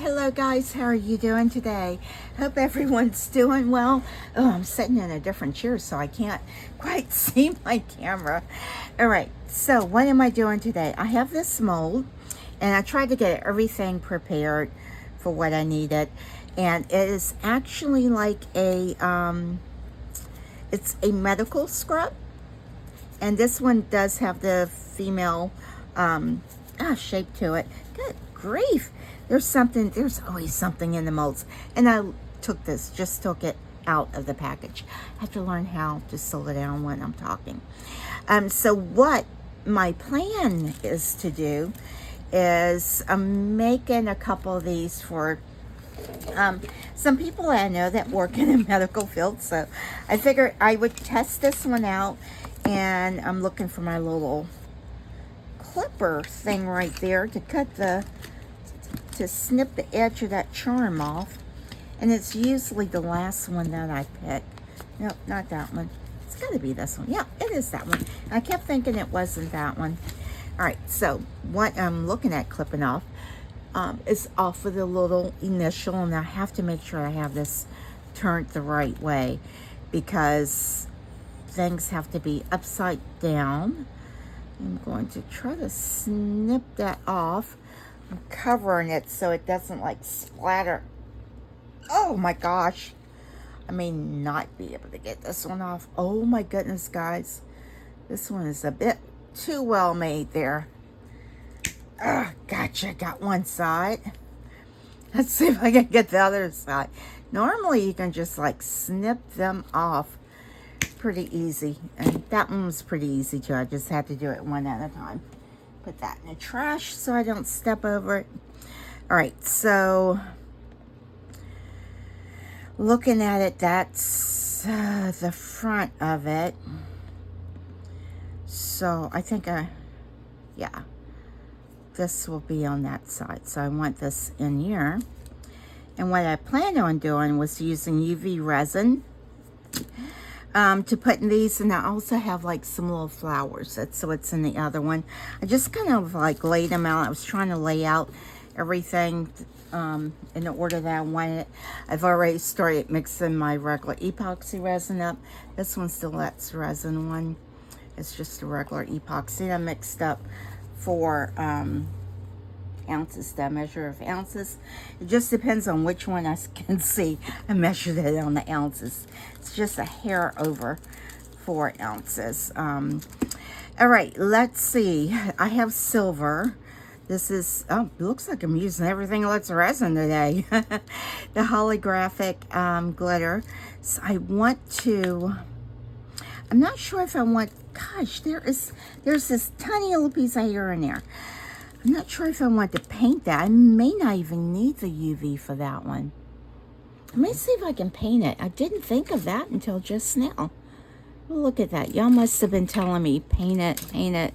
Hello guys, how are you doing today? Hope everyone's doing well. Oh, I'm sitting in a different chair so I can't quite see my camera. All right, so what am I doing today? I have this mold and I tried to get everything prepared for what I needed, and it is actually like a it's a medical scrub, and this one does have the female shape to it. Good grief, there's always something in the molds. And I just took it out of the package. I have to learn how to slow it down when I'm talking. So what my plan is to do is I'm making a couple of these for some people I know that work in the medical field. So I figured I would test this one out, and I'm looking for my little clipper thing right there to snip the edge of that charm off. And it's usually the last one that I pick. Nope, not that one. It's got to be this one. Yeah, it is that one. I kept thinking it wasn't that one. All right, so what I'm looking at clipping off is off of the little initial, and I have to make sure I have this turned the right way because things have to be upside down. I'm going to try to snip that off. I'm covering it so it doesn't like splatter. Oh my gosh. I may not be able to get this one off. Oh my goodness, guys. This one is a bit too well made there. Gotcha. Got one side. Let's see if I can get the other side. Normally you can just like snip them off pretty easy, and that one was pretty easy too. I just had to do it one at a time. Put that in the trash so I don't step over it. All right, so looking at it, that's the front of it. So I think yeah, this will be on that side. So I want this in here. And what I planned on doing was using UV resin to put in these, and I also have like some little flowers. So it's in the other one. I just kind of like laid them out. I was trying to lay out everything in the order that I wanted. I've already started mixing my regular epoxy resin up. This one's the Let's Resin one. It's just a regular epoxy. I mixed up 4 ounces, that measure of ounces. It just depends on which one I can see. I measured it on the ounces. It's just a hair over 4 ounces. All right, let's see. I have silver. This is, oh, it looks like I'm using everything Let's Resin today. The holographic glitter. So I want to, I'm not sure if I want, gosh, there's this tiny little piece of hair in there. I'm not sure if I want to paint that. I may not even need the UV for that one. Let me see if I can paint it. I didn't think of that until just now. Well, look at that. Y'all must have been telling me paint it.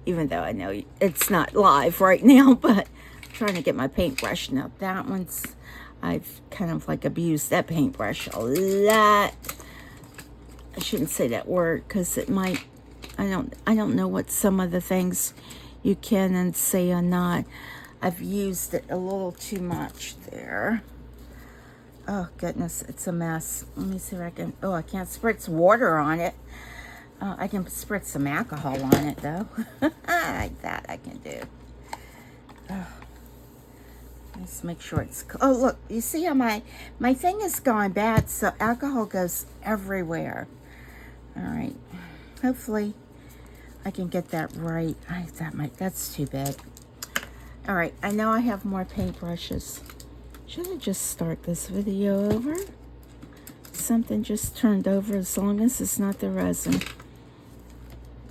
Even though I know it's not live right now, but I'm trying to get my paintbrush. Now that one's, I've kind of like abused that paintbrush a lot. I shouldn't say that word because it might, I don't know what some of the things you can and say or not. I've used it a little too much there. Oh goodness, it's a mess. Let me see if I can, oh, I can't spritz water on it. I can spritz some alcohol on it though. Like that I can do. Oh, let's make sure it's, oh look, you see how my thing is going bad, so alcohol goes everywhere. All right, hopefully I can get that right. That's too big. All right, I know I have more paintbrushes. Should I just start this video over? Something just turned over, as long as it's not the resin.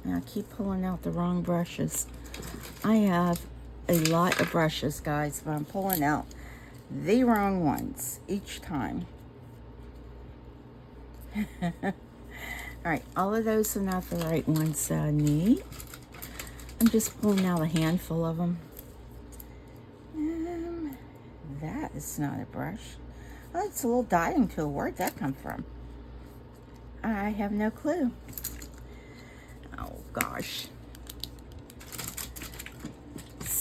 And I keep pulling out the wrong brushes. I have a lot of brushes, guys, but I'm pulling out the wrong ones each time. All right, all of those are not the right ones that I need. I'm just pulling out a handful of them. That is not a brush. Oh, it's a little dotting tool. Where'd that come from? I have no clue. Oh, gosh.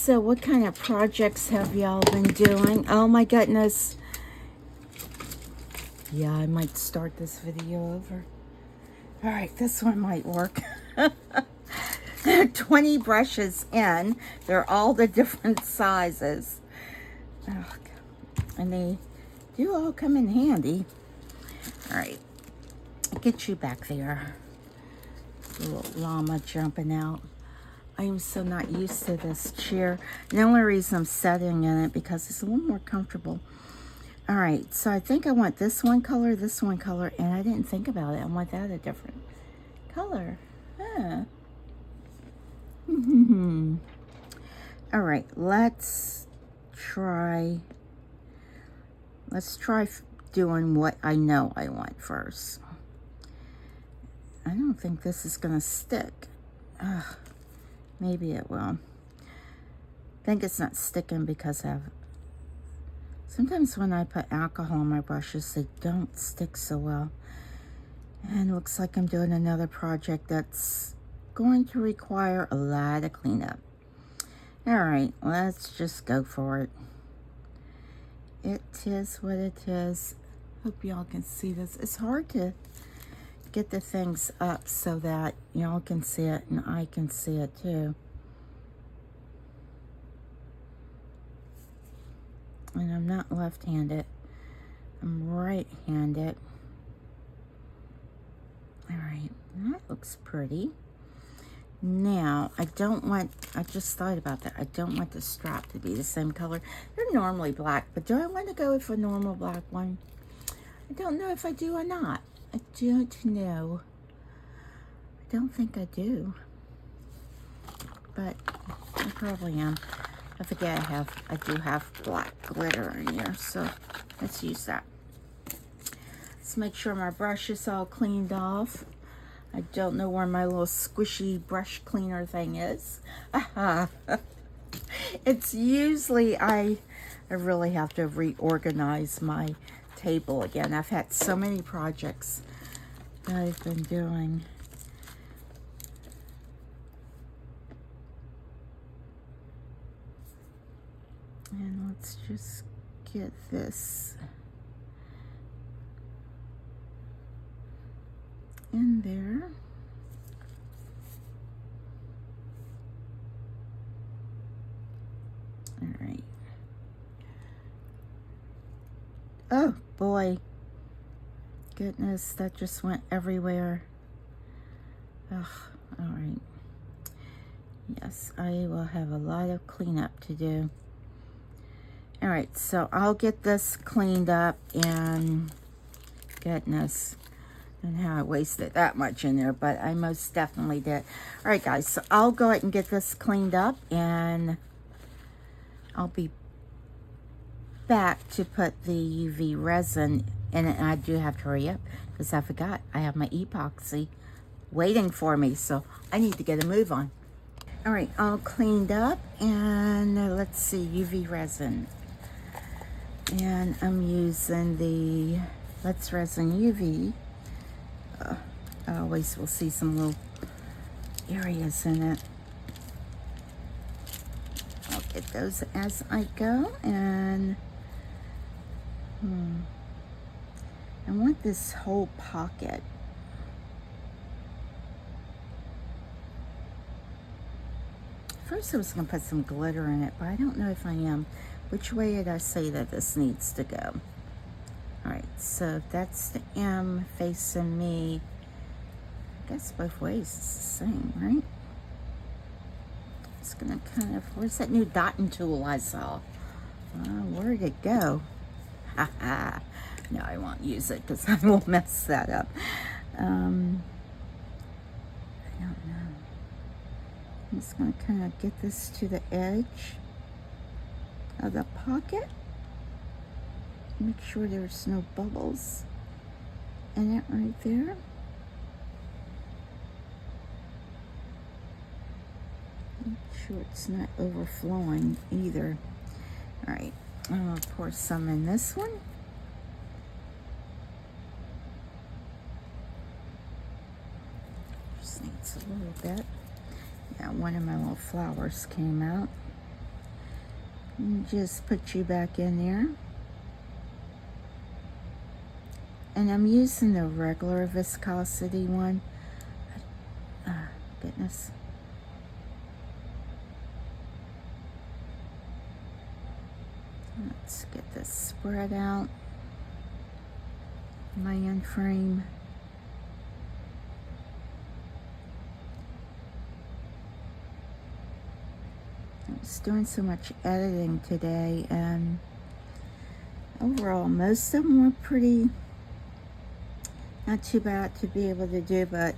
So what kind of projects have y'all been doing? Oh my goodness. Yeah, I might start this video over. All right, this one might work. 20 brushes in. They're all the different sizes. Oh, and they do all come in handy. All right, get you back there. The little llama jumping out. I am so not used to this chair. And the only reason I'm sitting in it because it's a little more comfortable. All right, so I think I want this one color, and I didn't think about it. I want that a different color. Huh. All right, let's try doing what I know I want first. I don't think this is gonna stick. Ugh, maybe it will. I think it's not sticking because sometimes when I put alcohol on my brushes, they don't stick so well. And it looks like I'm doing another project that's going to require a lot of cleanup. All right, let's just go for it. It is what it is. Hope y'all can see this. It's hard to get the things up so that y'all can see it and I can see it too. And I'm not left-handed. I'm right-handed. All right, that looks pretty. Now, I just thought about that. I don't want the strap to be the same color. They're normally black, but do I want to go with a normal black one? I don't know if I do or not. I don't know. I don't think I do. But I probably am. I forget I do have black glitter in here, so let's use that. Let's make sure my brush is all cleaned off. I don't know where my little squishy brush cleaner thing is. It's usually, I really have to reorganize my table again. I've had so many projects that I've been doing. And let's just get this in there. All right. Oh boy. Goodness, that just went everywhere. Ugh, all right. Yes, I will have a lot of cleanup to do. All right, so I'll get this cleaned up, and goodness, and how I wasted that much in there, but I most definitely did. All right, guys, so I'll go ahead and get this cleaned up, and I'll be back to put the UV resin in it. And I do have to hurry up because I forgot I have my epoxy waiting for me, so I need to get a move on. All right, all cleaned up, and let's see, UV resin. And I'm using the Let's Resin UV. I always will see some little areas in it. I'll get those as I go, and I want this whole pocket. First I was going to put some glitter in it, but I don't know if I am. Which way did I say that this needs to go? All right, so that's the M facing me. I guess both ways it's the same, right? It's gonna kind of, where's that new dotting tool I saw? Where'd it go? Haha. No, I won't use it because I will mess that up. I don't know. I'm just gonna kind of get this to the edge of the pocket. Make sure there's no bubbles in it right there. Make sure it's not overflowing either. All right, I'm gonna pour some in this one. Just needs a little bit. Yeah, one of my little flowers came out. And just put you back in there. And I'm using the regular viscosity one. Goodness. Let's get this spread out. My end frame. I was doing so much editing today, and overall most of them were pretty not too bad to be able to do, but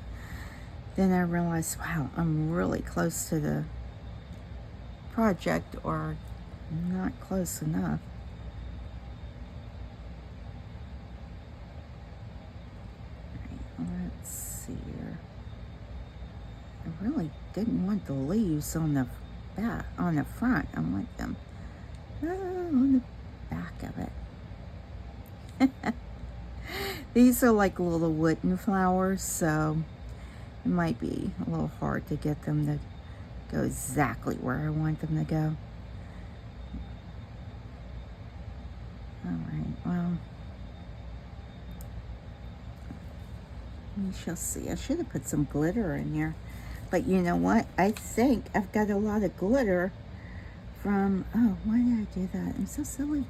then I realized, wow, I'm really close to the project, or not close enough. All right, let's see here. I really didn't want the leaves on the back, on the front. I want them on the back of it. These are like little wooden flowers, so it might be a little hard to get them to go exactly where I want them to go. All right, well, we shall see. I should have put some glitter in here, but you know what? I think I've got a lot of glitter from, oh, why did I do that? I'm so silly.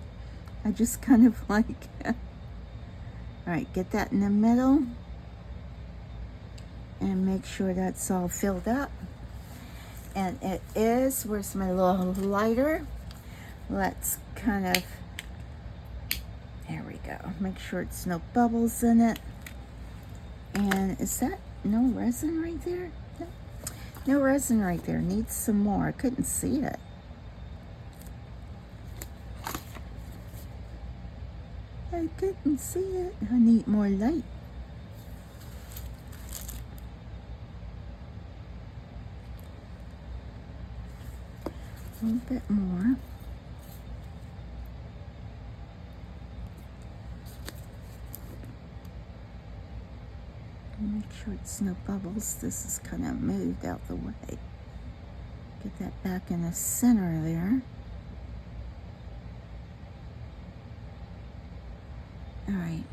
I just kind of like, all right, get that in the middle and make sure that's all filled up. And it is. Where's my little lighter? Let's kind of, there we go. Make sure it's no bubbles in it. And is that no resin right there? No, no resin right there. Needs some more. I couldn't see it. I couldn't see it. I need more light. A little bit more. Make sure it's no bubbles. This is kind of moved out the way. Get that back in the center there. All right.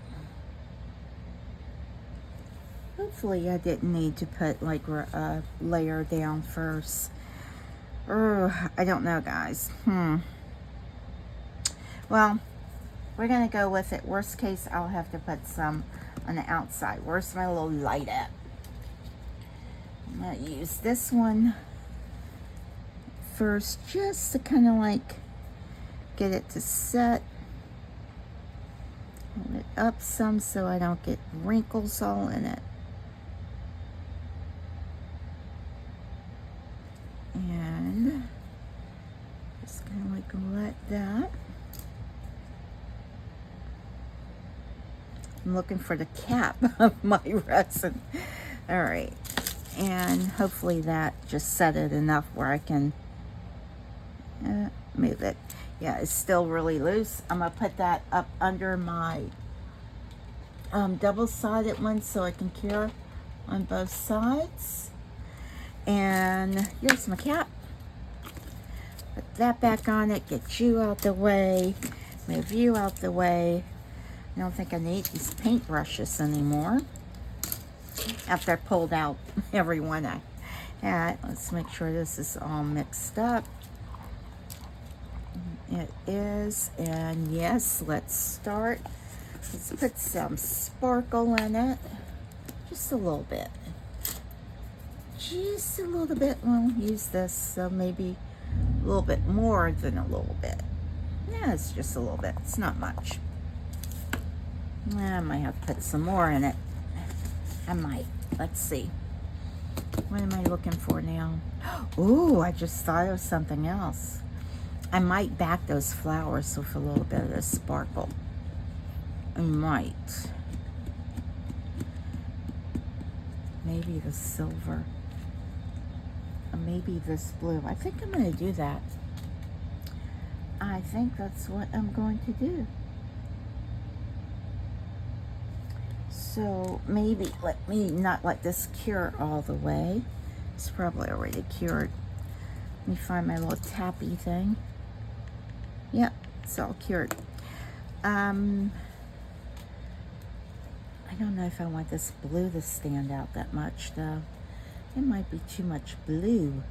Hopefully I didn't need to put like a layer down first. I don't know, guys. Well, we're gonna go with it. Worst case, I'll have to put some on the outside. Where's my little light at? I'm gonna use this one first, just to kind of like get it to set. Hold it up some so I don't get wrinkles all in it. And just kind of like let that. I'm looking for the cap of my resin. All right, and hopefully that just set it enough where I can move it. Yeah, it's still really loose. I'm gonna put that up under my double-sided one so I can cure on both sides. And here's my cap. Put that back on it, get you out the way, move you out the way. I don't think I need these paint brushes anymore. After I pulled out every one I had. Let's make sure this is all mixed up. It is, and yes, let's start. Let's put some sparkle in it. Just a little bit. Just a little bit. We'll use this, so maybe a little bit more than a little bit. Yeah, it's just a little bit. It's not much. I might have to put some more in it. I might. Let's see. What am I looking for now? Ooh, I just thought of something else. I might back those flowers with a little bit of the sparkle. I might. Maybe the silver. Or maybe this blue. I think I'm going to do that. I think that's what I'm going to do. So maybe let me not let this cure all the way. It's probably already cured. Let me find my little tappy thing. Yep, it's all cured. I don't know if I want this blue to stand out that much, though. It might be too much blue.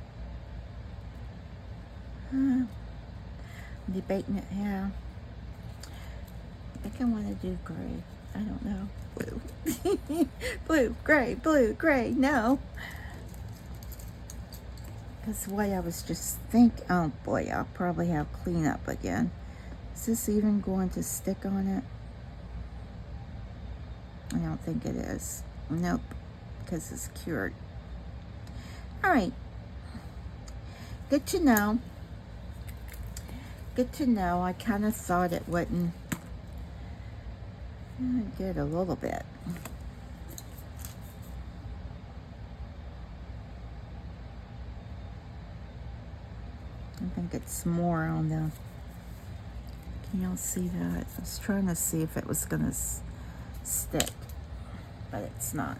I'm debating it, yeah. I think I want to do gray. I don't know. Blue. Blue, gray, no. Because the way I was just thinking, oh boy, I'll probably have cleanup again. Is this even going to stick on it? I don't think it is. Nope, because it's cured. All right. Good to know. Good to know. I kind of thought it wouldn't. I did a little bit. I think it's more on the, can y'all see that? I was trying to see if it was going to stick, but it's not.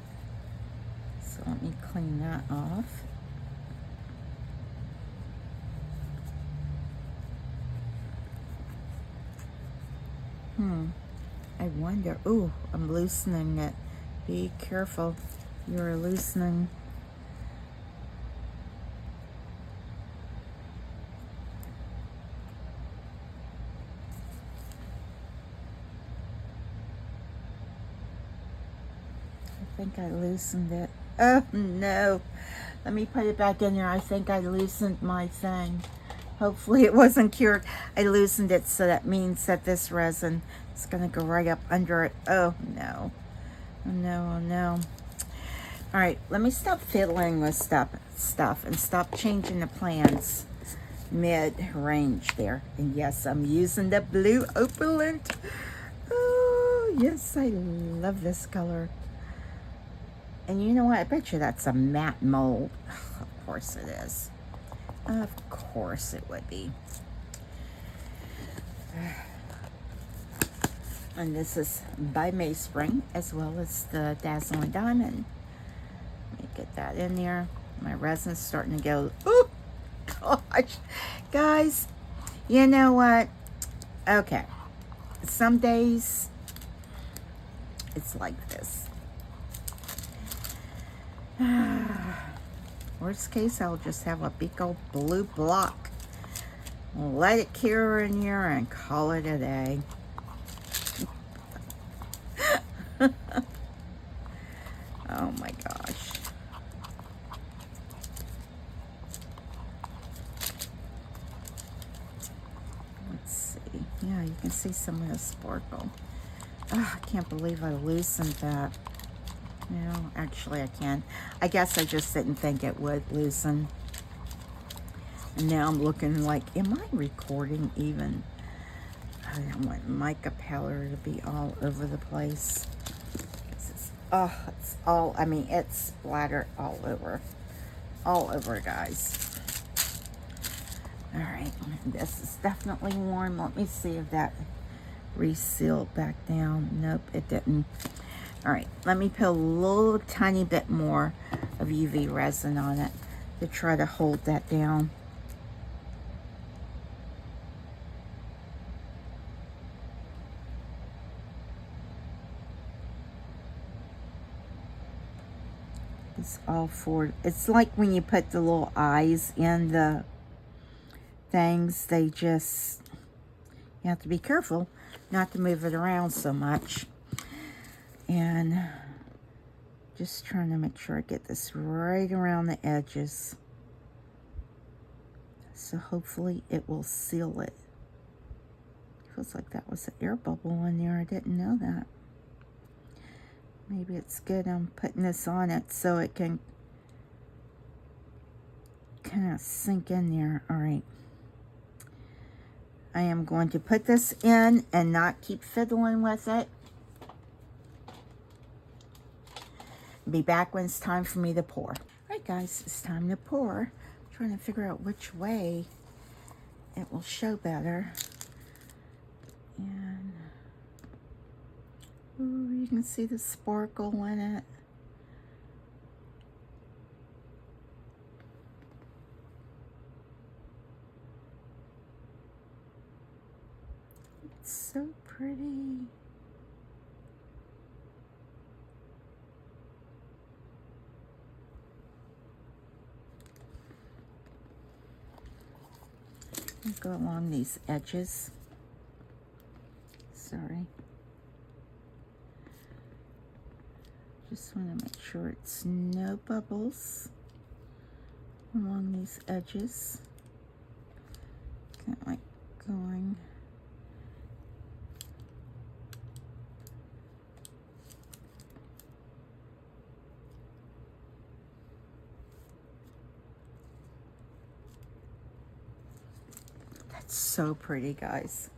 So let me clean that off. I wonder, ooh, I'm loosening it. Be careful, you're loosening. I think I loosened it. Oh no, let me put it back in there. I think I loosened my thing. Hopefully it wasn't cured. I loosened it, so that means that this resin is going to go right up under it. Oh no. Oh no, oh no. All right, let me stop fiddling with stuff and stop changing the plans mid-range there. And yes, I'm using the blue opalent. Oh, yes, I love this color. And you know what? I bet you that's a matte mold. Of course it is. Of course it would be. And this is by Mayspring, as well as the Dazzling Diamond. Let me get that in there. My resin's starting to go, oh gosh. Guys, you know what? Okay. Some days, it's like this. Worst case, I'll just have a big old blue block. Let it cure in here and call it a day. Oh my gosh. Let's see. Yeah, you can see some of the sparkle. Oh, I can't believe I loosened that. No, actually I can. I guess I just didn't think it would loosen. And now I'm looking like, am I recording even? I don't want mica powder to be all over the place. It's all, I mean, it's splattered all over. All over, guys. All right, this is definitely warm. Let me see if that resealed back down. Nope, it didn't. All right, let me put a little tiny bit more of UV resin on it to try to hold that down. It's all for, it's like when you put the little eyes in the things, they just, you have to be careful not to move it around so much. And just trying to make sure I get this right around the edges. So hopefully it will seal it. Feels like that was an air bubble in there. I didn't know that. Maybe it's good I'm putting this on it so it can kind of sink in there. All right. I am going to put this in and not keep fiddling with it. Be back when it's time for me to pour. All right, guys, it's time to pour. I'm trying to figure out which way it will show better. And ooh, you can see the sparkle in it. so pretty. I'll go along these edges. Sorry. Just want to make sure it's no bubbles along these edges. Kind of like going. That's so pretty, guys.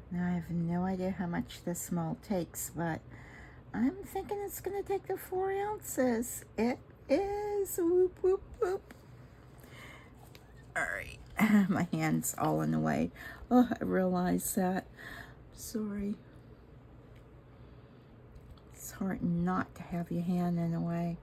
Now I have no idea how much this mold takes, but I'm thinking it's going to take the 4 ounces. It is. Whoop, whoop, whoop. All right. My hand's all in the way. Oh, I realize that. Sorry. It's hard not to have your hand in the way.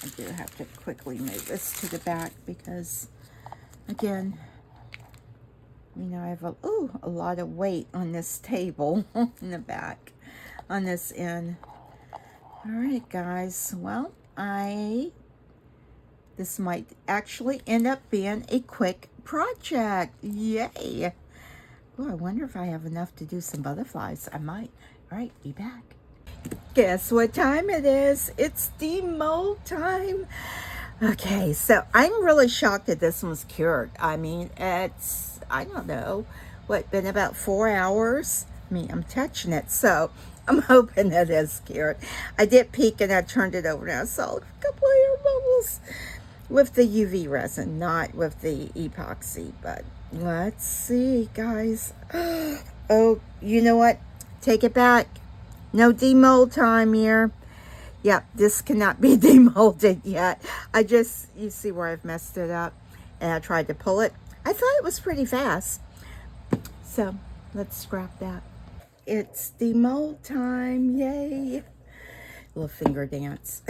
I do have to quickly move this to the back because, again, you know, I have a lot of weight on this table in the back on this end. All right, guys. Well, this might actually end up being a quick project. Yay. Oh, I wonder if I have enough to do some butterflies. I might. All right, be back. Guess what time it is? It's demold time. Okay, so I'm really shocked that this one's cured. I mean, it's, I don't know, what, been about 4 hours? I mean, I'm touching it, so I'm hoping it is cured. I did peek and I turned it over and I saw a couple of air bubbles with the UV resin, not with the epoxy, but let's see, guys. Oh, you know what? Take it back. No demold time here. Yep, this cannot be demolded yet. You see where I've messed it up. And I tried to pull it. I thought it was pretty fast. So, let's scrap that. It's demold time, yay. Little finger dance.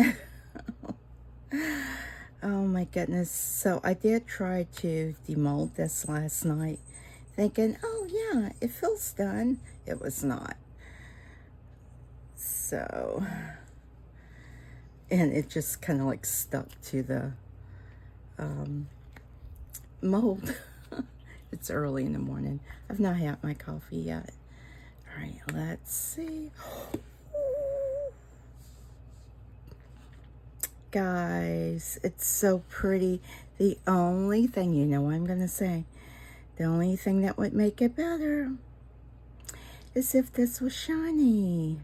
Oh my goodness. So, I did try to demold this last night. Thinking, oh yeah, it feels done. It was not. So, and it just kind of like stuck to the mold. It's early in the morning. I've not had my coffee yet. All right, let's see. Guys, it's so pretty. The only thing, you know what I'm going to say, the only thing that would make it better is if this was shiny.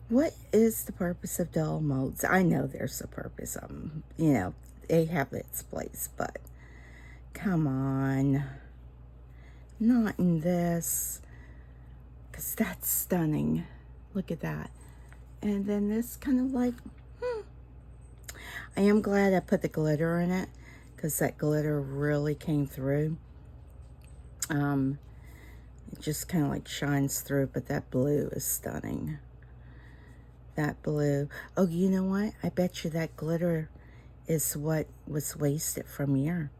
What is the purpose of dull molds? I know there's a purpose. You know, they have its place, but come on. Not in this. Because that's stunning. Look at that. And then this kind of like, I am glad I put the glitter in it, because that glitter really came through. It just kind of like shines through, but that blue is stunning. That blue. Oh, you know what? I bet you that glitter is what was wasted from here.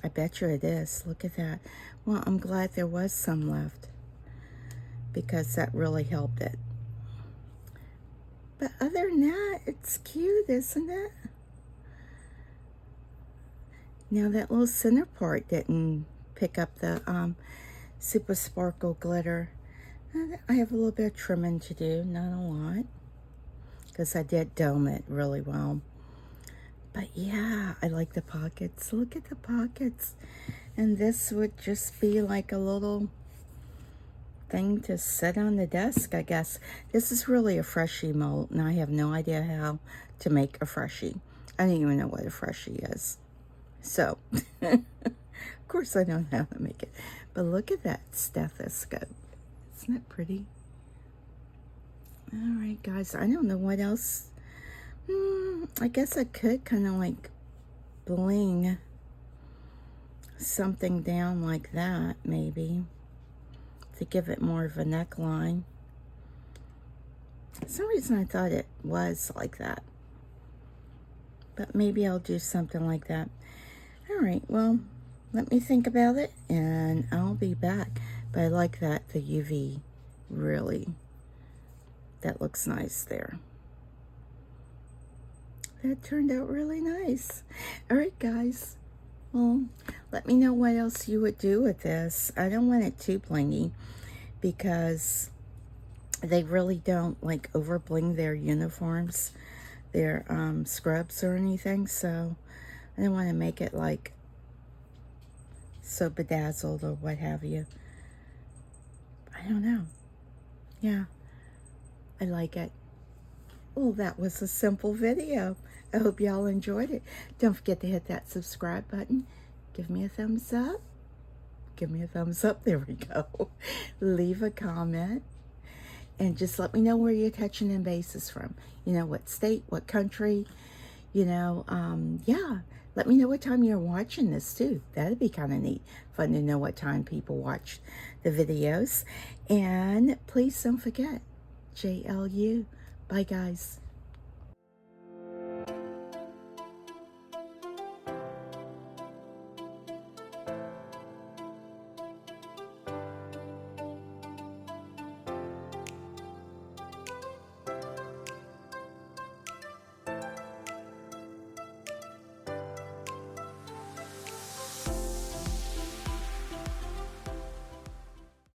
I bet you it is. Look at that. Well, I'm glad there was some left, because that really helped it. But other than that, it's cute, isn't it? Now that little center part didn't pick up the super sparkle glitter. I have a little bit of trimming to do, not a lot, because I did dome it really well. But yeah, I like the pockets. Look at the pockets. And this would just be like a little thing to sit on the desk, I guess. This is really a freshie mold, and I have no idea how to make a freshie. I don't even know what a freshie is. So, of course I don't know how to make it. But look at that stethoscope. Isn't it pretty? All right, guys, I don't know what else. I guess I could kind of like bling something down like that, maybe, to give it more of a neckline. For some reason I thought it was like that, but maybe I'll do something like that. All right, well, let me think about it and I'll be back. But I like that, the UV, really, that looks nice there. That turned out really nice. All right, guys. Well, let me know what else you would do with this. I don't want it too blingy because they really don't like over bling their uniforms, their scrubs or anything. So I don't want to make it like so bedazzled or what have you. I don't know. Yeah, I like it. Well, that was a simple video. I hope y'all enjoyed it. Don't forget to hit that subscribe button. Give me a thumbs up. Give me a thumbs up. There we go. Leave a comment. And just let me know where you're touching in bases from. You know, what state, what country. You know, yeah. Let me know what time you're watching this, too. That'd be kind of neat. Fun to know what time people watch the videos. And please don't forget, JLU. Bye, guys.